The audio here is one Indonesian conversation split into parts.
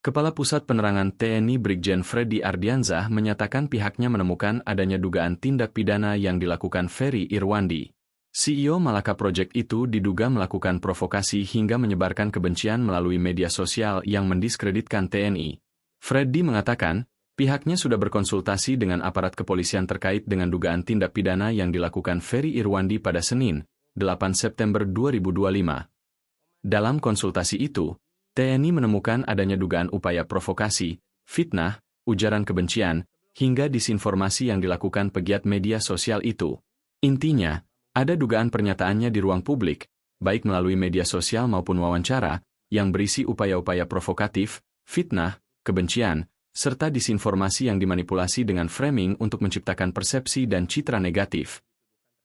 Kepala Pusat Penerangan TNI Brigjen Freddy Ardiansyah menyatakan pihaknya menemukan adanya dugaan tindak pidana yang dilakukan Ferry Irwandi. CEO Malaka Project itu diduga melakukan provokasi hingga menyebarkan kebencian melalui media sosial yang mendiskreditkan TNI. Freddy mengatakan, pihaknya sudah berkonsultasi dengan aparat kepolisian terkait dengan dugaan tindak pidana yang dilakukan Ferry Irwandi pada Senin, 8 September 2025. Dalam konsultasi itu, TNI menemukan adanya dugaan upaya provokasi, fitnah, ujaran kebencian, hingga disinformasi yang dilakukan pegiat media sosial itu. Intinya, ada dugaan pernyataannya di ruang publik, baik melalui media sosial maupun wawancara, yang berisi upaya-upaya provokatif, fitnah, kebencian, serta disinformasi yang dimanipulasi dengan framing untuk menciptakan persepsi dan citra negatif.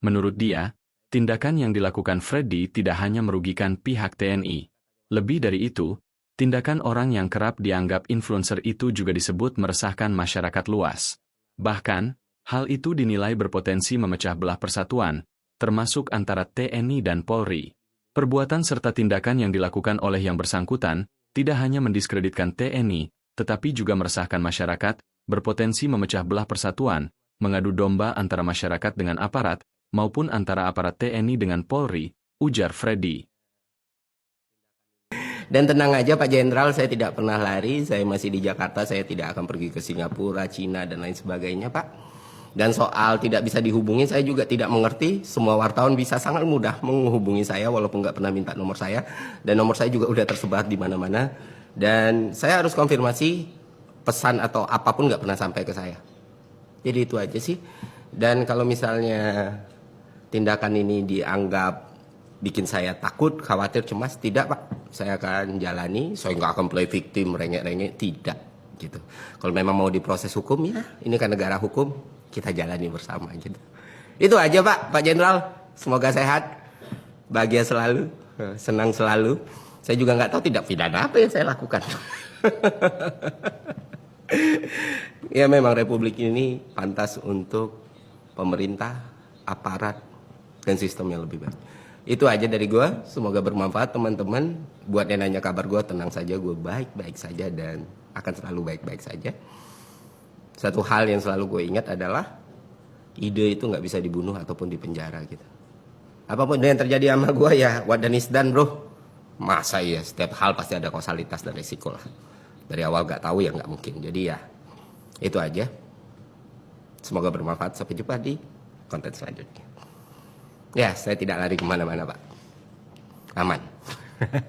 Menurut dia, tindakan yang dilakukan Freddy tidak hanya merugikan pihak TNI. Lebih dari itu, tindakan orang yang kerap dianggap influencer itu juga disebut meresahkan masyarakat luas. Bahkan, hal itu dinilai berpotensi memecah belah persatuan, termasuk antara TNI dan Polri. Perbuatan serta tindakan yang dilakukan oleh yang bersangkutan tidak hanya mendiskreditkan TNI, tetapi juga meresahkan masyarakat, berpotensi memecah belah persatuan, mengadu domba antara masyarakat dengan aparat, maupun antara aparat TNI dengan Polri, ujar Freddy. Dan tenang aja Pak Jenderal, saya tidak pernah lari, saya masih di Jakarta, saya tidak akan pergi ke Singapura, Cina, dan lain sebagainya Pak. Dan soal tidak bisa dihubungi, saya juga tidak mengerti, semua wartawan bisa sangat mudah menghubungi saya walaupun nggak pernah minta nomor saya. Dan nomor saya juga udah tersebar di mana-mana. Dan saya harus konfirmasi pesan atau apapun nggak pernah sampai ke saya. Jadi itu aja sih. Dan kalau misalnya tindakan ini dianggap bikin saya takut, khawatir, cemas, tidak Pak. Saya akan jalani, saya nggak akan play victim, rengek-rengek, tidak. Gitu. Kalau memang mau diproses hukum, ya ini kan negara hukum, kita jalani bersama. Gitu. Itu aja Pak Jenderal. Semoga sehat, bahagia selalu, senang selalu. Saya juga nggak tahu tindak pidana apa yang saya lakukan. Ya memang Republik ini pantas untuk pemerintah, aparat, dan sistem yang lebih baik. Itu aja dari gue, semoga bermanfaat teman-teman. Buat yang nanya kabar gue, tenang saja, gue baik-baik saja dan akan selalu baik-baik saja. Satu hal yang selalu gue ingat adalah ide itu nggak bisa dibunuh ataupun dipenjara gitu. Apapun yang terjadi sama gue ya, what done is done bro. Masa ya, setiap hal pasti ada kausalitas dan resiko lah. Dari awal nggak tahu ya nggak mungkin. Jadi ya, itu aja. Semoga bermanfaat, sampai jumpa di konten selanjutnya. Ya, saya tidak lari kemana-mana Pak. Aman.